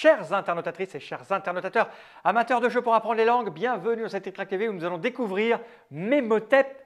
Chères internautatrices et chers internautateurs, amateurs de jeux pour apprendre les langues, bienvenue dans cette Trick TV où nous allons découvrir Memotep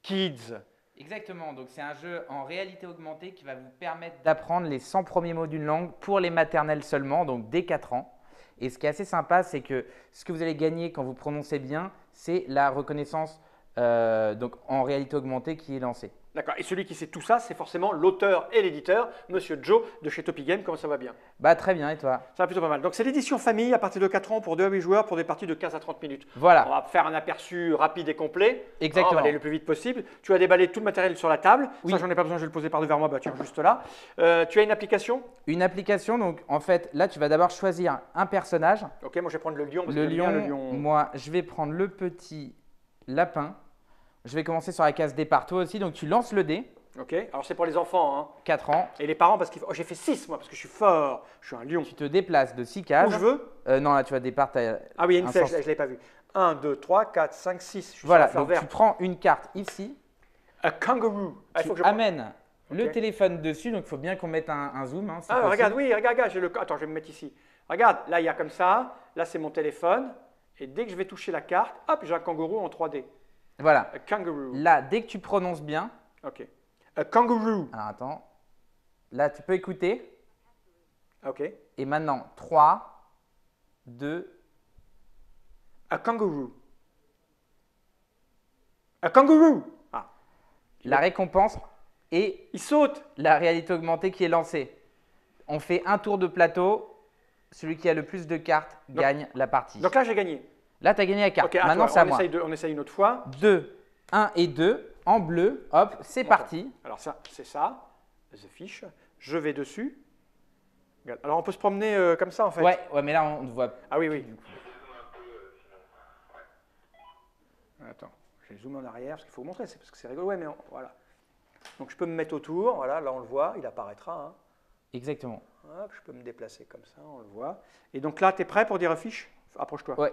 Kids. Exactement, donc c'est un jeu en réalité augmentée qui va vous permettre d'apprendre les 100 premiers mots d'une langue pour les maternelles seulement, donc dès 4 ans. Et ce qui est assez sympa, c'est que ce que vous allez gagner quand vous prononcez bien, c'est la reconnaissance donc en réalité augmentée qui est lancée. D'accord, et celui qui sait tout ça, c'est forcément l'auteur et l'éditeur, Monsieur Joe de chez Topi Game. Comment ça va bien? Bah très bien, et toi? Ça va plutôt pas mal. Donc c'est l'édition famille à partir de 4 ans pour 2 à 8 joueurs pour des parties de 15 à 30 minutes. Voilà. On va faire un aperçu rapide et complet. Exactement. On va aller le plus vite possible. Tu as déballé tout le matériel sur la table. Oui. Ça, j'en ai pas besoin, je vais le poser par devant moi. Bah, tiens, juste là. Tu as une application? Une application, donc en fait, là tu vas d'abord choisir un personnage. Ok, moi je vais prendre le lion. Parce Le que lion, moi je vais prendre le petit lapin. Je vais commencer sur la case départ toi aussi, donc tu lances le dé. Ok, alors c'est pour les enfants. Hein. 4 ans. Et les parents, parce qu'il faut… Oh, j'ai fait 6 moi, parce que je suis fort. Je suis un lion. Tu te déplaces de 6 cases. Où je veux? Non, là tu vas départ. Ah oui, il y a une flèche, je ne l'ai pas vu. 1, 2, 3, 4, 5, 6. Voilà, donc tu prends une carte ici. Un kangourou. Ah, Tu amènes le téléphone dessus, donc il faut bien qu'on mette un zoom. Hein, si ah, possible. regarde, oui, regarde, j'ai le… Attends, je vais me mettre ici. Regarde, là il y a comme ça. Là c'est mon téléphone. Et dès que je vais toucher la carte, hop, j'ai un kangourou en 3D. Voilà. A kangaroo. Là, dès que tu prononces bien. Ok. A kangaroo. Alors attends. Là, tu peux écouter. Ok. Et maintenant, 3, 2. A kangaroo. A kangaroo. Ah. La récompense et Il saute. la réalité augmentée qui est lancée. On fait un tour de plateau. Celui qui a le plus de cartes gagne la partie. Donc là, j'ai gagné. Là, tu as gagné la carte. Okay, maintenant, c'est à moi. On essaye une autre fois. 2, 1 et 2 en bleu. Hop, c'est parti. Alors ça, c'est ça. The fish. Je vais dessus. Alors on peut se promener comme ça en fait. Ouais, mais là, on te voit. Ah oui, oui. Attends, je vais zoomer en arrière parce qu'il faut vous montrer, c'est parce que c'est rigolo. Ouais, mais voilà. Donc je peux me mettre autour. Voilà, là on le voit, il apparaîtra. Hein. Exactement. Hop, je peux me déplacer comme ça, on le voit. Et donc là, tu es prêt pour dire fiche? Approche-toi. Ouais.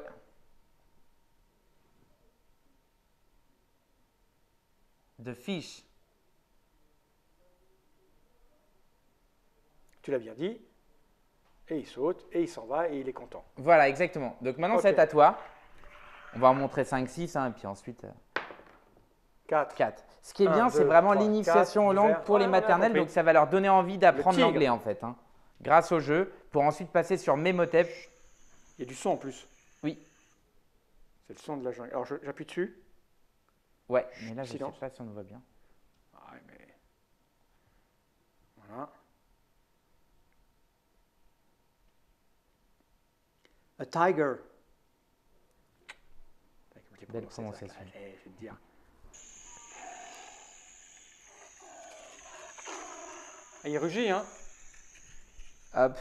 The fish. Tu l'as bien dit. Et il saute, et il s'en va, et il est content. Voilà, exactement. Donc maintenant, c'est à toi. On va en montrer 5, 6, hein, et puis ensuite… 4. 4. Ce qui est bien, c'est vraiment l'initiation aux langues pour les maternelles. Donc ça va leur donner envie d'apprendre l'anglais en fait. Hein, grâce au jeu, pour ensuite passer sur Memotep. Il y a du son en plus. Oui. C'est le son de la jungle. Alors j'appuie dessus. Ouais, mais là je ne sais pas si on le voit bien. Ah, mais… Voilà. A tiger. Belle prononciation. Je vais te dire. Ah, il rugit, hein? Hop.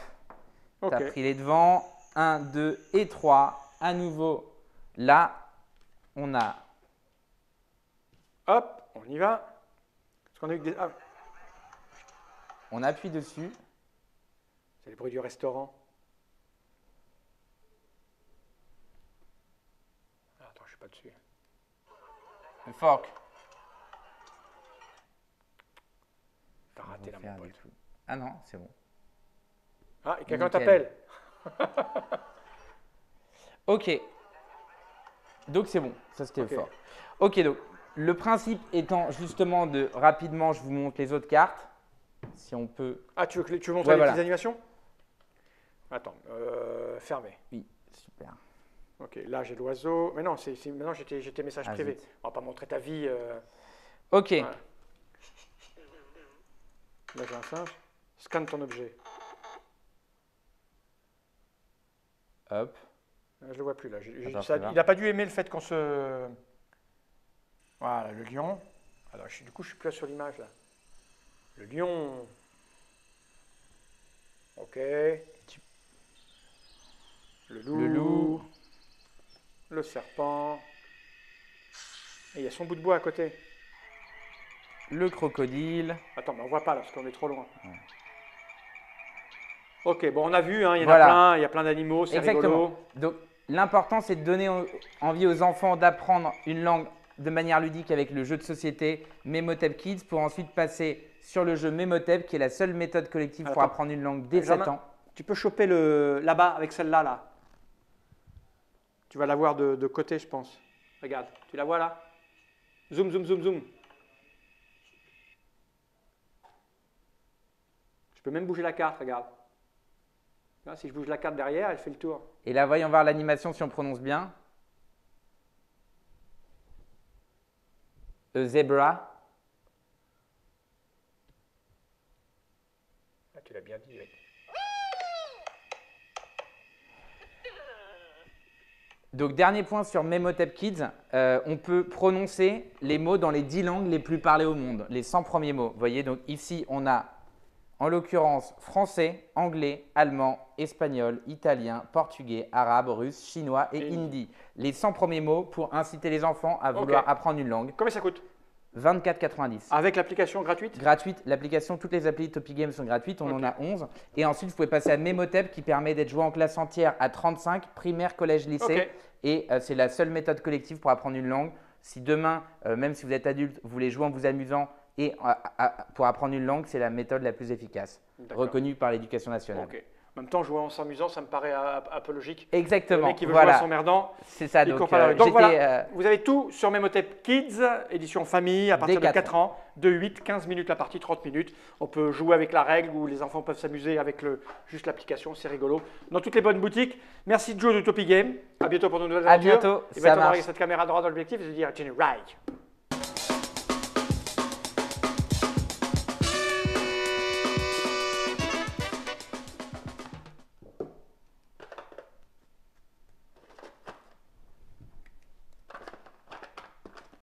Okay. Tu as pris les devants. 1, 2 et 3. À nouveau, là, on a… Hop, on y va. Parce qu'on a eu des… Ah. On appuie dessus. C'est le bruit du restaurant. Ah, attends, je suis pas dessus. Le fork. T'as raté la mon pote. Ah non, c'est bon. Ah, et quelqu'un t'appelle. Ok. Donc c'est bon, ça c'était fort. Ok, donc le principe étant justement de rapidement, je vous montre les autres cartes. Si on peut… Ah, tu veux montrer les petites animations? Attends, fermé. Oui, super. Ok, là j'ai l'oiseau. Mais non, maintenant j'étais message privé. Zut. On va pas montrer ta vie. Ok. Voilà. Là j'ai un singe. Scanne ton objet. Hop. Je le vois plus là. Attends, il n'a pas dû aimer le fait qu'on se… Voilà, le lion. Alors du coup je suis plus là sur l'image là. Le lion. Ok. Le loup. Le serpent. Et il y a son bout de bois à côté. Le crocodile. Attends, mais on voit pas là parce qu'on est trop loin. Ouais. Ok, bon on a vu, hein, il y en a plein, il y a plein d'animaux, c'est rigolo. Donc l'important c'est de donner envie aux enfants d'apprendre une langue de manière ludique avec le jeu de société Memotep Kids pour ensuite passer sur le jeu Memotep qui est la seule méthode collective pour apprendre une langue dès 7 ans. Tu peux choper là-bas avec celle-là. Là. Tu vas la voir de côté, je pense. Regarde, tu la vois là? Zoom, zoom, zoom, zoom. Je peux même bouger la carte, regarde. Là, si je bouge la carte derrière, elle fait le tour. Et là, voyons voir l'animation si on prononce bien. A zebra. Ah, tu l'as bien dit, mec. Donc, dernier point sur Memotep Kids, on peut prononcer les mots dans les 10 langues les plus parlées au monde, les 100 premiers mots. Vous voyez, donc ici, on a en l'occurrence français, anglais, allemand, espagnol, italien, portugais, arabe, russe, chinois et hindi. Les 100 premiers mots pour inciter les enfants à vouloir apprendre une langue. Combien ça coûte? 24,90. Avec l'application gratuite? Gratuite. L'application, toutes les applis Topi Games sont gratuites. On en a 11. Et ensuite, vous pouvez passer à Memotep qui permet d'être joué en classe entière à 35, primaire, collège, lycée. Et c'est la seule méthode collective pour apprendre une langue. Si demain, même si vous êtes adulte, vous voulez jouer en vous amusant et pour apprendre une langue, c'est la méthode la plus efficace, reconnue par l'éducation nationale. En même temps, jouer en s'amusant, ça me paraît un peu logique. Exactement. Le mec qui veut jouer en s'emmerdant. C'est ça. Donc voilà, vous avez tout sur Memotep Kids, édition famille, à partir de 4 ans, de 8, 15 minutes la partie, 30 minutes. On peut jouer avec la règle ou les enfants peuvent s'amuser avec juste l'application, c'est rigolo. Dans toutes les bonnes boutiques. Merci Joe de Topi Game. À bientôt pour de nouvelles aventures. À bientôt. Et maintenant, on va regarder cette caméra droite dans l'objectif et se dire, right.